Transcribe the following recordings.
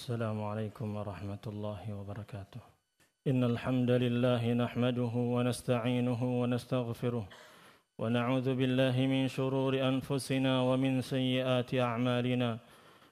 السلام عليكم ورحمة الله وبركاته. إن الحمد لله نحمده ونستعينه ونستغفره ونعوذ بالله من شرور أنفسنا ومن سيئات أعمالنا.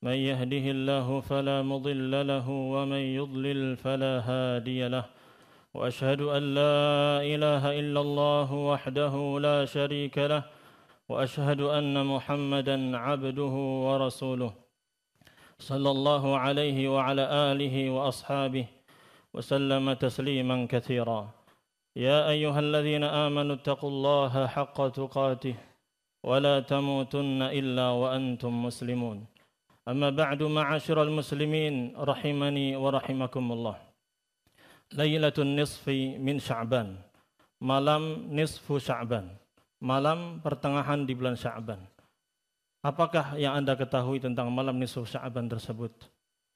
من يهده الله فلا مضل له ومن يضلل فلا هادي له. وأشهد أن لا إله إلا الله وحده لا شريك له وأشهد أن محمدا عبده ورسوله صلى الله عليه وعلى آله وأصحابه وسلم تسليما كثيرا. يا أيها الذين آمنوا اتقوا الله حق تقاته ولا تموتن إلا وأنتم مسلمون. أما بعد معاشر المسلمين رحمني ورحمكم الله. ليلة النصف من شعبان, malam nisfu Sya'ban, malam pertengahan di bulan Sya'ban. Apakah yang Anda ketahui tentang malam nisfu Sya'ban tersebut?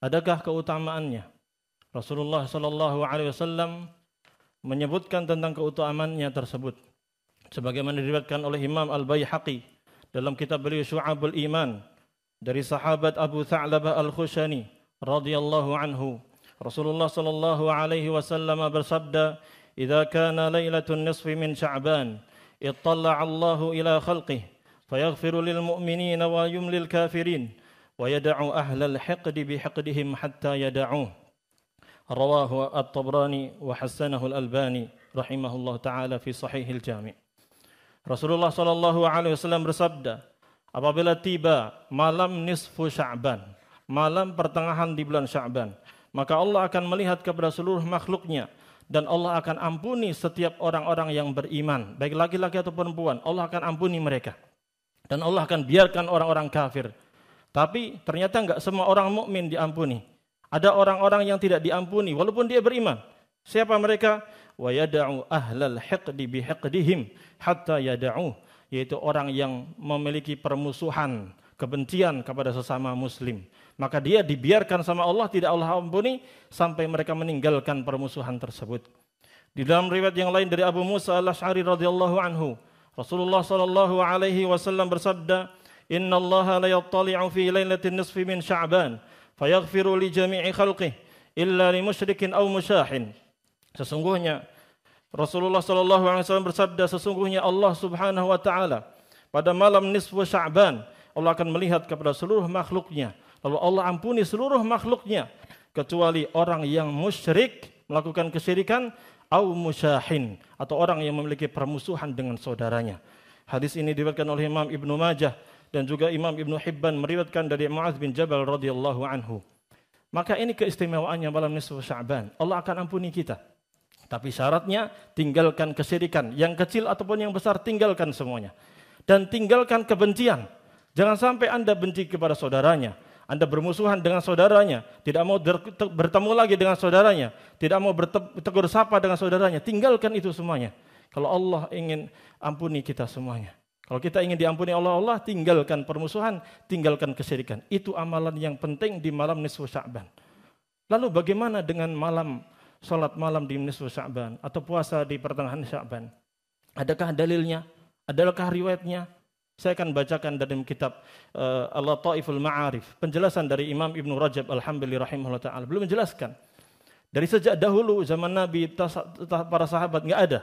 Adakah keutamaannya? Rasulullah SAW menyebutkan tentang keutamaannya tersebut, sebagaimana diriwayatkan oleh Imam Al-Baihaqi dalam kitab beliau Syu'abul Iman dari sahabat Abu Tha'labah Al-Khushani radhiyallahu anhu. Rasulullah SAW bersabda, "Idza kana lailatul nisfi min Sya'ban, ittala'a Allahu ila khalqihi فيغفر للمؤمنين ويملي الكافرين ويدع أهل الحقد بحقدهم حتى يدعوه." رواه الطبراني وحسنه الألباني رحمه الله تعالى في صحيح الجامع. Rasulullah SAW bersabda, apabila tiba malam nisfu Sya'ban, malam pertengahan di bulan Sya'ban, maka Allah akan melihat kepada seluruh makhluknya dan Allah akan ampuni setiap orang-orang yang beriman, baik laki-laki atau perempuan. Allah akan ampuni mereka. Dan Allah akan biarkan orang-orang kafir. Tapi ternyata enggak semua orang mukmin diampuni. Ada orang-orang yang tidak diampuni walaupun dia beriman. Siapa mereka? Wa yada'u ahlal hiqdi bihiqdihim hatta yada'u, yaitu orang yang memiliki permusuhan, kebencian kepada sesama muslim. Maka dia dibiarkan sama Allah, tidak Allah ampuni sampai mereka meninggalkan permusuhan tersebut. Di dalam riwayat yang lain dari Abu Musa Al-Asy'ari radhiyallahu anhu, Rasulullah sallallahu alaihi wasallam bersabda, "Inna Allah la yattali'u fi lailatin nisfi min Sya'ban, fayaghfiru li jami'i khalqihi illa li musyrikin aw musyahin." Sesungguhnya Rasulullah sallallahu alaihi wasallam bersabda, sesungguhnya Allah Subhanahu wa taala pada malam nisfu Sya'ban, Allah akan melihat kepada seluruh makhluknya, lalu Allah ampuni seluruh makhluknya kecuali orang yang musyrik, melakukan kesyirikan, au musyahin, atau orang yang memiliki permusuhan dengan saudaranya. Hadis ini diriwayatkan oleh Imam Ibnu Majah dan juga Imam Ibnu Hibban meriwayatkan dari Mu'adz bin Jabal radhiyallahu anhu. Maka ini keistimewaannya malam nisfu Sya'ban. Allah akan ampuni kita. Tapi syaratnya tinggalkan kesyirikan, yang kecil ataupun yang besar tinggalkan semuanya. Dan tinggalkan kebencian. Jangan sampai Anda benci kepada saudaranya. Anda bermusuhan dengan saudaranya, tidak mau bertemu lagi dengan saudaranya, tidak mau bertegur sapa dengan saudaranya, tinggalkan itu semuanya. Kalau Allah ingin ampuni kita semuanya. Kalau kita ingin diampuni Allah, tinggalkan permusuhan, tinggalkan kesyirikan. Itu amalan yang penting di malam nisfu Sya'ban. Lalu bagaimana dengan malam, salat malam di nisfu Sya'ban atau puasa di pertengahan Sya'ban? Adakah dalilnya? Adakah riwayatnya? Saya akan bacakan dalam kitab Al-Lataiful Ma'arif, penjelasan dari Imam Ibnu Rajab Al-Hambali rahimahullah ta'ala. Belum menjelaskan. Dari sejak dahulu zaman Nabi, para sahabat enggak ada.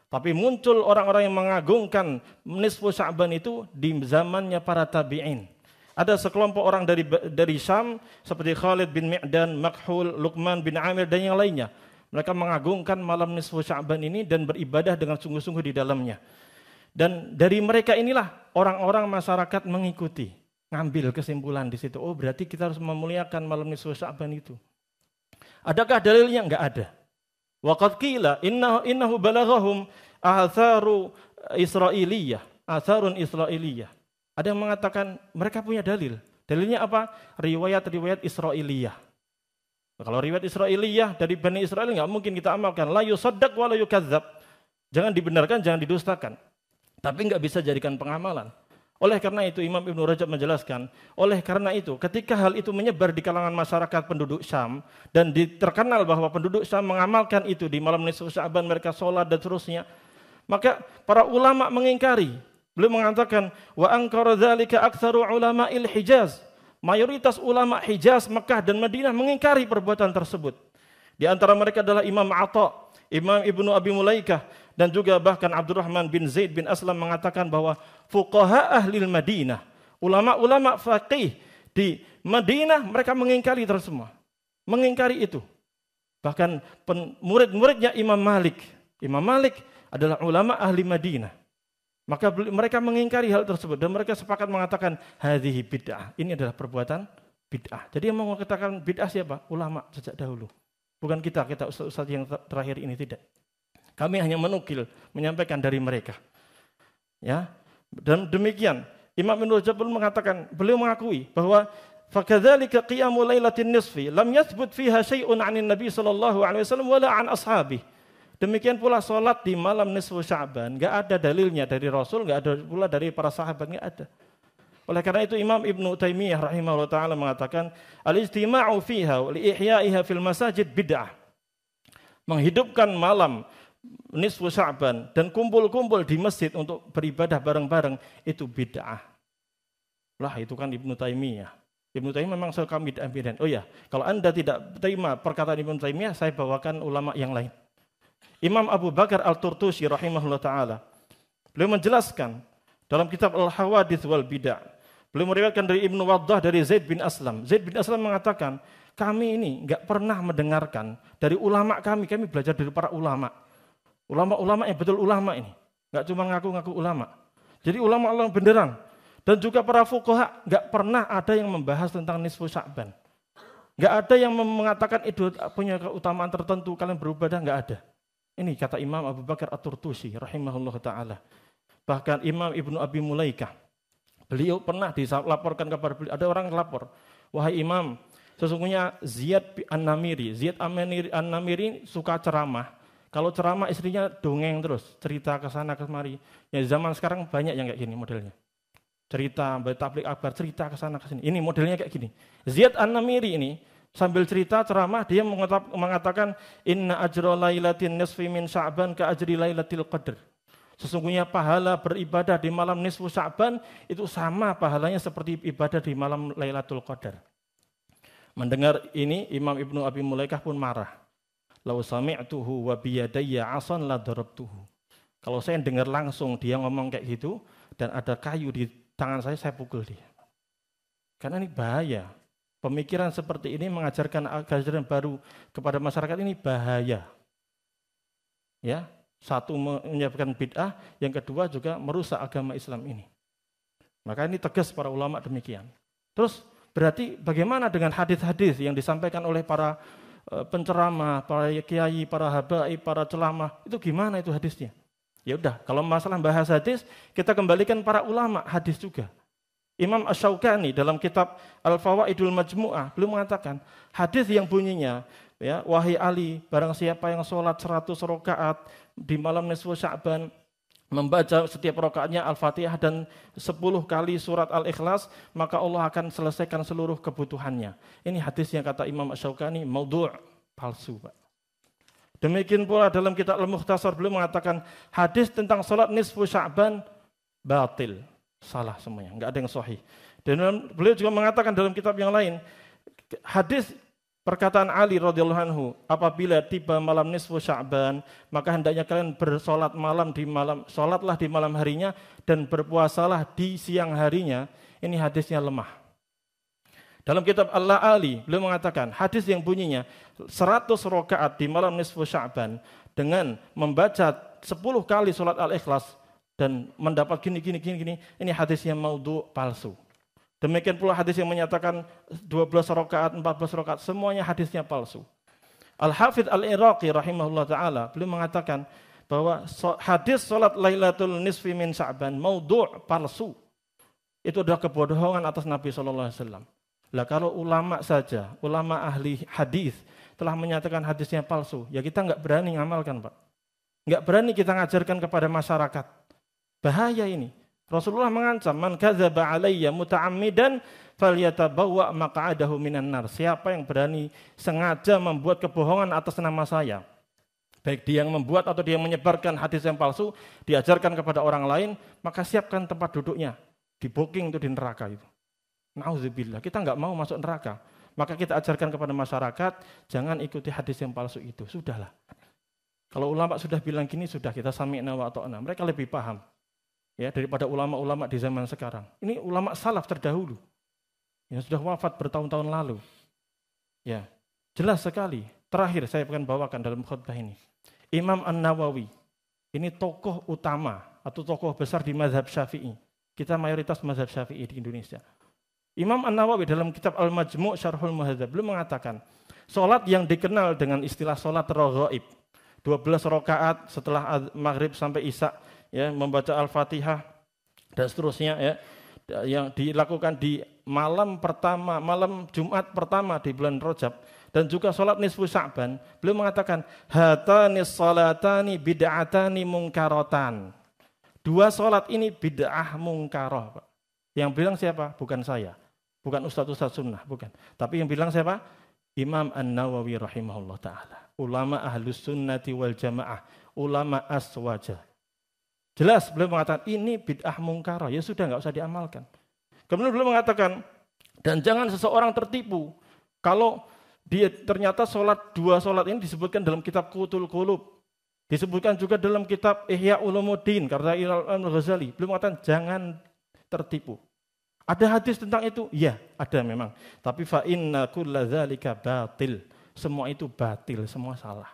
Tapi muncul orang-orang yang mengagungkan nisfu Sya'ban itu di zamannya para tabi'in. Ada sekelompok orang dari Syam seperti Khalid bin Mi'dan, Makhul, Luqman bin Amir dan yang lainnya. Mereka mengagungkan malam nisfu Sya'ban ini dan beribadah dengan sungguh-sungguh di dalamnya. Dan dari mereka inilah orang-orang masyarakat mengikuti, ngambil kesimpulan di situ. Oh, berarti kita harus memuliakan malam nisfu Sya'ban itu. Adakah dalilnya? Enggak ada. Wa qad qila innahu balaghahum atharun Israiliyah. Ada yang mengatakan mereka punya dalil. Dalilnya apa? Riwayat-riwayat Israiliyah. Kalau riwayat Israiliyah dari Bani Israel enggak mungkin kita amalkan. La yusaddaq wa la yukadzdzab. Jangan dibenarkan, jangan didustakan. Tapi enggak bisa jadikan pengamalan. Oleh karena itu Imam Ibnu Rajab menjelaskan, oleh karena itu ketika hal itu menyebar di kalangan masyarakat penduduk Syam dan terkenal bahwa penduduk Syam mengamalkan itu di malam nisfu Sya'ban, mereka sholat dan seterusnya, maka para ulama mengingkari. Beliau mengatakan wa ankara dzalika aktsaru ulama'il Hijaz. mayoritas ulama Hijaz, Mekah dan Madinah mengingkari perbuatan tersebut. Di antara mereka adalah Imam Atha, Imam Ibnu Abi Mulaikah, dan juga bahkan Abdurrahman bin Zaid bin Aslam mengatakan bahwa fuqaha ahlil Madinah, ulama-ulama faqih di Madinah, mereka mengingkari tersebut, mengingkari itu. Bahkan murid-muridnya Imam Malik adalah ulama ahli Madinah. Maka mereka mengingkari hal tersebut dan mereka sepakat mengatakan hadhihi bid'ah. Ini adalah perbuatan bid'ah. Jadi yang mengatakan bid'ah siapa? Ulama sejak dahulu. Bukan kita ustaz yang terakhir ini, tidak. Kami hanya menukil, menyampaikan dari mereka. Ya. Dan demikian Imam Ibnu Rajab mengatakan, beliau mengakui bahwa fakadzalika qiyamul lailatin nisfi lam yathbut fiha syai'un 'anin nabi sallallahu alaihi wasallam wala 'an ashabihi. Demikian pula sholat di malam nisfu Sya'ban, enggak ada dalilnya dari Rasul, enggak ada pula dari para sahabat, enggak ada. Oleh karena itu Imam Ibnu Taimiyah rahimahullah taala mengatakan al-ijtima'u fiha wa li-ihya'iha fil masajid bid'ah. Menghidupkan malam nisfu Sya'ban dan kumpul-kumpul di masjid untuk beribadah bareng-bareng itu bid'ah. Lah itu kan Ibnu Taimiyah. Ibnu Taimiyah memang suka bid'ah. Oh ya, kalau Anda tidak terima perkataan Ibnu Taimiyah, saya bawakan ulama yang lain. Imam Abu Bakar Al-Turtusi rahimahullah ta'ala, beliau menjelaskan dalam kitab Al-Hawadits wal Bid'ah, beliau meriwayatkan dari Ibnu Waddah dari Zaid bin Aslam. Zaid bin Aslam mengatakan, kami ini enggak pernah mendengarkan dari ulama kami belajar dari para ulama. Ulama-ulama yang betul ulama ini, enggak cuma ngaku-ngaku ulama. Jadi ulama-ulama beneran. Dan juga para fuqaha enggak pernah ada yang membahas tentang nisfu Sya'ban. Enggak ada yang mengatakan itu punya keutamaan tertentu, kalian beribadah, enggak ada. Ini kata Imam Abu Bakar At-Turtusi rahimahullah ta'ala. Bahkan Imam Ibnu Abi Mulaikah, beliau pernah dilaporkan kepada beliau, ada orang lapor, wahai Imam, sesungguhnya Ziyad An-Namiri suka ceramah. Kalau ceramah istrinya dongeng terus, cerita ke sana ke kemari. Ya zaman sekarang banyak yang kayak gini modelnya. Cerita, tabligh akbar, cerita ke sana ke sini. Ini modelnya kayak gini. Ziyad An-Namiri ini sambil cerita ceramah dia mengatakan inna ajra lailatin nisfi min Sya'ban ka ajri lailatil qadr. Sesungguhnya pahala beribadah di malam nisfu Sya'ban itu sama pahalanya seperti ibadah di malam Lailatul Qadar. Mendengar ini Imam Ibnu Abi Mulaikah pun marah. Lau sami'tuhu wa biyadayya 'asan la darabtuhu. Kalau saya dengar langsung dia ngomong kayak gitu dan ada kayu di tangan saya pukul dia. Karena ini bahaya. Pemikiran seperti ini mengajarkan ajaran baru kepada masyarakat ini bahaya. Ya, satu menyebabkan bid'ah, yang kedua juga merusak agama Islam ini. Maka ini tegas para ulama demikian. Terus berarti bagaimana dengan hadis-hadis yang disampaikan oleh para penceramah, para kiai, para habaib, para ceramah, itu gimana itu hadisnya? Ya udah, kalau masalah bahas hadis, kita kembalikan para ulama hadis juga. Imam Asy-Syaukani dalam kitab Al-Fawaidul Majmu'ah beliau mengatakan hadis yang bunyinya ya, wahai Ali, barang siapa yang sholat 100 rakaat di malam nisfu Sya'ban, membaca setiap rakaatnya Al-Fatihah dan 10 kali surat Al-Ikhlas, maka Allah akan selesaikan seluruh kebutuhannya. Ini hadis yang kata Imam Asy-Syaukani maudhu', palsu, Pak. Demikian pula dalam kitab Al-Mukhtasar beliau mengatakan hadis tentang sholat nisfu Sya'ban batil. Salah semuanya, enggak ada yang sahih. Dan beliau juga mengatakan dalam kitab yang lain, hadis perkataan Ali radhiyallahu anhu, apabila tiba malam nisfu Sya'ban, maka hendaknya kalian bersolat salatlah di malam harinya dan berpuasalah di siang harinya. Ini hadisnya lemah. Dalam kitab Al-La'ali, beliau mengatakan hadis yang bunyinya 100 rakaat di malam nisfu Sya'ban dengan membaca 10 kali surat Al-Ikhlas dan mendapat gini, ini hadis yang maudhu', palsu. Demikian pula hadis yang menyatakan 12 rakaat, 14 rakaat, semuanya hadisnya palsu. Al-Hafidz Al-Iraqi rahimahullah ta'ala, beliau mengatakan bahwa hadis salat Lailatul Nisfi min Sya'ban maudhu', palsu. Itu adalah kebodohan atas Nabi SAW. Lah kalau ulama saja, ulama ahli hadis telah menyatakan hadisnya palsu, ya kita enggak berani ngamalkan, Pak. Enggak berani kita ngajarkan kepada masyarakat. Bahaya ini. Rasulullah mengancam, man kadzaba alayya muta'ammidan falyatabawwa maq'adahu minan nar. Siapa yang berani sengaja membuat kebohongan atas nama saya, baik dia yang membuat atau dia yang menyebarkan hadis yang palsu, diajarkan kepada orang lain, maka siapkan tempat duduknya. Di booking itu di neraka itu. Nauzubillah, kita nggak mau masuk neraka. Maka kita ajarkan kepada masyarakat, jangan ikuti hadis yang palsu itu. Sudahlah. Kalau ulama sudah bilang gini, sudah kita sami'na wa ata'na. Mereka lebih paham ya daripada ulama-ulama di zaman sekarang. Ini ulama salaf terdahulu yang sudah wafat bertahun-tahun lalu. Ya, jelas sekali. Terakhir saya akan bawakan dalam khutbah ini. Imam An-Nawawi, ini tokoh utama atau tokoh besar di mazhab Syafi'i. Kita mayoritas mazhab Syafi'i di Indonesia. Imam An-Nawawi dalam kitab Al-Majmu' Syarhul Muhadzab beliau mengatakan, salat yang dikenal dengan istilah salat raghaib, 12 rakaat setelah maghrib sampai isya, ya, membaca Al-Fatihah dan seterusnya, ya, yang dilakukan di malam Jumat pertama di bulan Rajab, dan juga salat nisfu Sya'ban. Beliau mengatakan, hatanis salatani bid'atani mungkaratan. Dua salat ini bid'ah mungkarah, Pak. Yang bilang siapa? Bukan saya. Bukan ustaz-ustaz sunnah, bukan. Tapi yang bilang siapa? Imam An-Nawawi rahimahullah ta'ala. Ulama ahlus sunnati wal jamaah. Ulama aswaja. Jelas beliau mengatakan ini bid'ah mungkarah. Ya sudah, nggak usah diamalkan. Kemudian beliau mengatakan, dan jangan seseorang tertipu. Kalau dia ternyata dua sholat ini disebutkan dalam kitab Qutul Qulub. Disebutkan juga dalam kitab Ihya Ulumuddin, karena Imam Al-Ghazali. Beliau mengatakan jangan tertipu. Ada hadis tentang itu? Ya, ada memang. Tapi fa inna kulla dzalika batil. Semua itu batil, semua salah.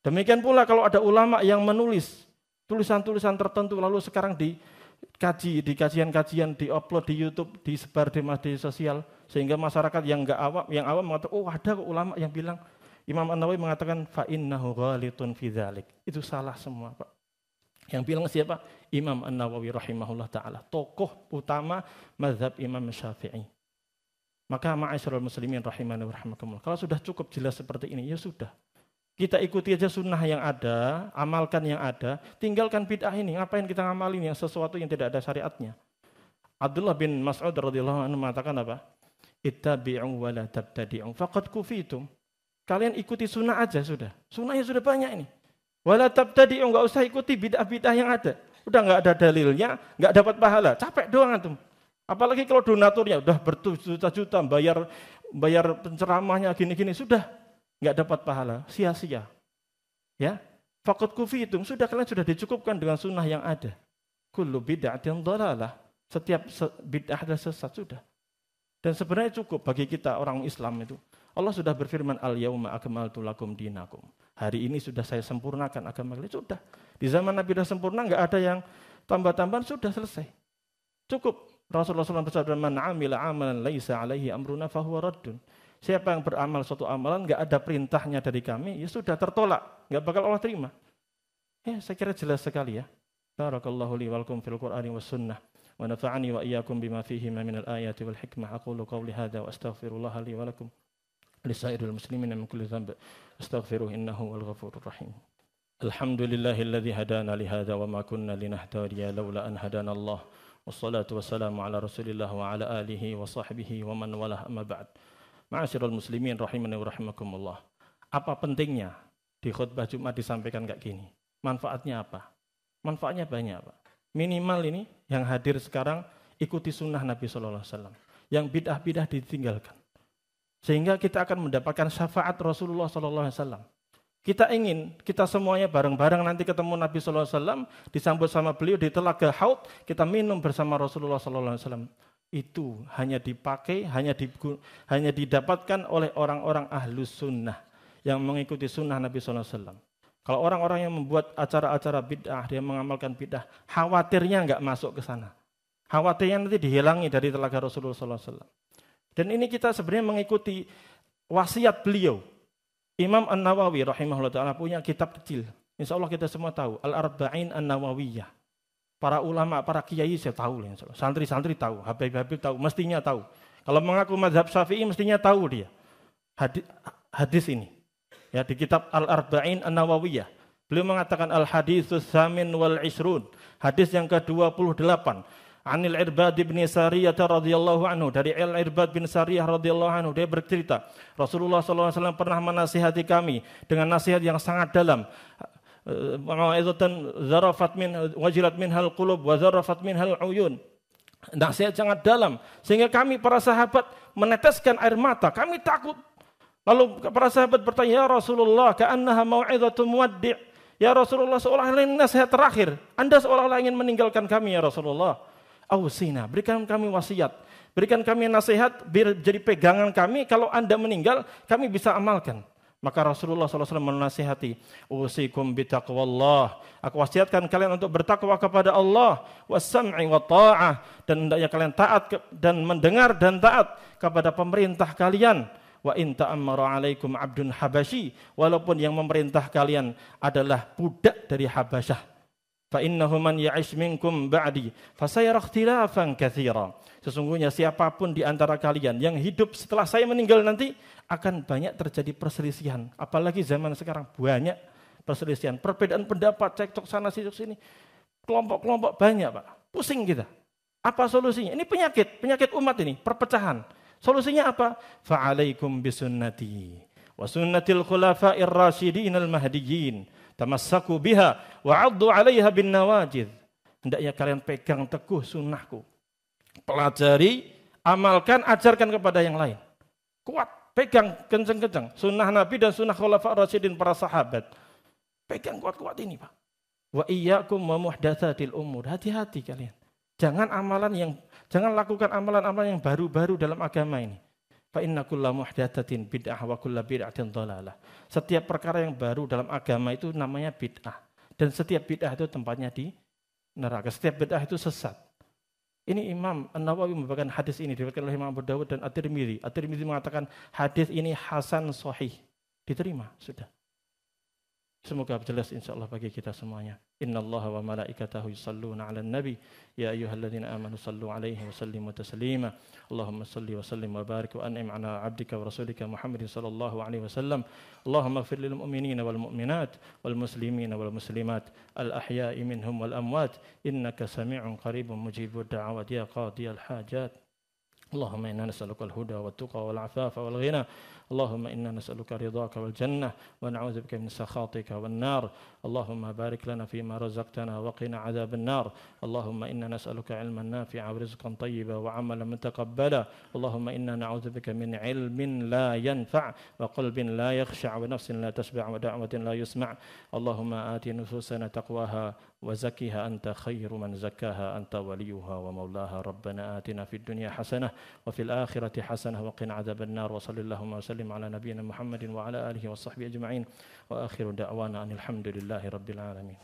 Demikian pula kalau ada ulama yang menulis tulisan-tulisan tertentu lalu sekarang dikaji, di kajian-kajian, diupload di YouTube, disebar di media sosial sehingga masyarakat yang awam mengatakan, oh ada kok ulama yang bilang, Imam An-Nawawi mengatakan fa innahu ghalitun fi dzalik. Itu salah semua, Pak. Yang bilang siapa? Imam An-Nawawi rahimahullah ta'ala. Tokoh utama mazhab Imam Syafi'i. Maka ma'asyiral muslimin rahimani wa rahimakumullah. Kalau sudah cukup jelas seperti ini, ya sudah. Kita ikuti aja sunnah yang ada, amalkan yang ada, tinggalkan bid'ah ini. Ngapain kita ngamalin yang sesuatu yang tidak ada syariatnya? Abdullah bin Mas'ud radhiyallahu anhu mengatakan apa? Ittabi'u wa la tabtadi'u faqad kufitum. Kalian ikuti sunnah aja sudah. Sunnahnya sudah banyak ini. Wala tabtadi'u, enggak usah ikuti bid'ah-bid'ah yang ada. Udah enggak ada dalilnya, enggak dapat pahala. Capek doang antum. Apalagi kalau donaturnya udah berjuta-juta bayar penceramahnya gini-gini, sudah enggak dapat pahala, sia-sia. Ya. Faqad kufitum, sudah kalian sudah dicukupkan dengan sunnah yang ada. Kullu bid'atin dhalalah. Setiap bid'ah adalah sesat, sudah. Dan sebenarnya cukup bagi kita orang Islam itu. Allah sudah berfirman, al-yauma akmaltu lakum dinakum. Hari ini sudah saya sempurnakan agama kalian. Sudah. Di zaman Nabi sudah sempurna, enggak ada yang tambah-tambahan, sudah selesai. Cukup. Rasulullah SAW bersabda, man amila amalan laisa alaihi amruna fahuwa raddun. Siapa yang beramal suatu amalan, enggak ada perintahnya dari kami, ya sudah tertolak. Enggak bakal Allah terima. Ya, saya kira jelas sekali ya. Barakallahu li walakum fil Qur'ani was sunnah. Wa nafa'ani wa iyyakum bima fihi minal ayati wal hikmah. Aqulu qawli hadza wa astaghfirullah li wa lakum. Lisairil muslimin min kulli dhanb astaghfiruhu innahu wal ghafurur rahim. Alhamdulillahilladzi hadana li hadza wa ma kunna linahtadiya laula an hadana Allah. Wassalatu wassalamu ala Rasulillah wa ala alihi wa sahbihi wa man walah amma ba'd. Ma'asyiral muslimin rahimani wa rahimakumullah. Apa pentingnya di khutbah Jumat disampaikan kayak gini? Manfaatnya apa? Manfaatnya banyak, Pak. Minimal ini yang hadir sekarang ikuti sunnah Nabi sallallahu alaihi wasallam. Yang bid'ah-bid'ah ditinggalkan. Sehingga kita akan mendapatkan syafaat Rasulullah SAW. Kita ingin, kita semuanya bareng-bareng nanti ketemu Nabi SAW, disambut sama beliau di telaga Haud, kita minum bersama Rasulullah SAW. Itu hanya dipakai, hanya didapatkan oleh orang-orang ahlus sunnah yang mengikuti sunnah Nabi SAW. Kalau orang-orang yang membuat acara-acara bid'ah, dia mengamalkan bid'ah, khawatirnya enggak masuk ke sana. Khawatirnya nanti dihilangi dari telaga Rasulullah SAW. Dan ini kita sebenarnya mengikuti wasiat beliau. Imam An-Nawawi rahimahullah ta'ala punya kitab kecil. Insya Allah kita semua tahu. Al-Arba'in An-Nawawiyah. Para ulama, para kiai saya tahu. Santri-santri tahu. Habib-habib tahu. Mestinya tahu. Kalau mengaku mazhab Syafi'i mestinya tahu dia. Hadis ini. Ya, di kitab Al-Arba'in An-Nawawiyah. Beliau mengatakan Al-Haditsus Samin wal Ishrun. Hadis yang ke-28. Anil Irbad bin Sariyah radhiyallahu anhu, dari Al-Irbad bin Sariyah radhiyallahu anhu, dia bercerita Rasulullah SAW pernah menasihati kami dengan nasihat yang sangat dalam. Mau'izatan zarafat min wajilat minhal qulub wa zarafat minhal uyun. Nasihat sangat dalam. Sehingga kami para sahabat meneteskan air mata. Kami takut. Lalu para sahabat bertanya, ya Rasulullah, ka'annaha mau'izatu muwaddi'. Ya Rasulullah, seolah-olah ini nasihat terakhir. Anda seolah-olah ingin meninggalkan kami ya Rasulullah. Awsina, berikan kami wasiat. Berikan kami nasihat, biar jadi pegangan kami. Kalau Anda meninggal, kami bisa amalkan. Maka Rasulullah SAW menasihati, usikum bitaqwallah. Aku wasiatkan kalian untuk bertakwa kepada Allah, wassam'i wa ta'ah, dan hendaknya kalian taat dan mendengar dan taat kepada pemerintah kalian. Wa in ta'ammara 'alaikum 'abdun habasyi, walaupun yang memerintah kalian adalah budak dari Habasyah. Fa innahu man ya'ish minkum ba'di fasayara ikhtilafan katsira. Sesungguhnya siapapun di antara kalian yang hidup setelah saya meninggal nanti akan banyak terjadi perselisihan. Apalagi zaman sekarang banyak perselisihan, perbedaan pendapat, cekcok sana sini. Kelompok-kelompok banyak, Pak. Pusing kita. Apa solusinya? Ini penyakit umat ini, perpecahan. Solusinya apa? Fa'alaikum bisunnati wa sunnatil khulafa'ir rasyidin al-mahdiyyin. Tamassaku biha wa 'addu 'alaiha bin nawajid. Hendaknya kalian pegang teguh sunnahku. Pelajari, amalkan, ajarkan kepada yang lain. Kuat, pegang kencang-kencang. Sunnah Nabi dan sunnah khulafa rasyidin para sahabat. Pegang kuat-kuat ini, Pak. Wa iyyakum wa muhdatsatil umur. Hati-hati kalian. Jangan lakukan amalan-amalan yang baru-baru dalam agama ini. Fa inna kulla muhdatsatin bid'ah wa kulla bid'atin dhalalah. Setiap perkara yang baru dalam agama itu namanya bid'ah. Dan setiap bid'ah itu tempatnya di neraka. Setiap bid'ah itu sesat. Ini Imam An-Nawawi membawakan hadis ini diriwayatkan oleh Imam Abu Dawud dan At-Tirmidzi. At-Tirmidzi mengatakan hadis ini hasan sahih. Diterima sudah. Semoga jelas insyaallah bagi kita semuanya. Innallaha wa malaikatahu yusholluna 'alan nabi ya ayyuhalladzina amanu shallu 'alaihi wa sallimu taslima. Allahumma shalli wa sallim wa barik wa an'im 'ala 'abdika wa rasulika Muhammadin sallallahu alaihi wasallam. Allahumma ighfir lil mu'minina wal mu'minat wal muslimina wal muslimat al ahya'i minhum wal amwat innaka samii'un qaribun mujibud da'awat ya qadiyal hajat. Allahumma inna nas'aluka al-huda wa tuqa wal 'afafa wal ghina. Allahumma inna nas'aluka ridhaka wal jannah wa na'udzubika min sakhatika wan nar. Allahumma barik lana fima razaqtana wa qina 'adzaban nar. Allahumma inna nas'aluka 'ilman nafi'a wa rizqan thayyiban wa 'amalan mutaqabbala. Allahumma inna na'udzubika min 'ilmin la yanfa' wa qalbin la yakhsha' wa nafsin la tashba' wa da'watin la yusma'. Allahumma ati nufusana taqwaha wa zakkiha anta khairu man zakkaha anta waliyuha wa maulaha. Rabbana atina fid dunya hasanah wa fil akhirati hasanah wa qina 'adzaban nar. Wa sallallahu wa sallim ala nabiyyina Muhammadin wa ala alihi wa sahbihi ajma'in. Wa akhiru da'wana alhamdulillahi rabbil alamin.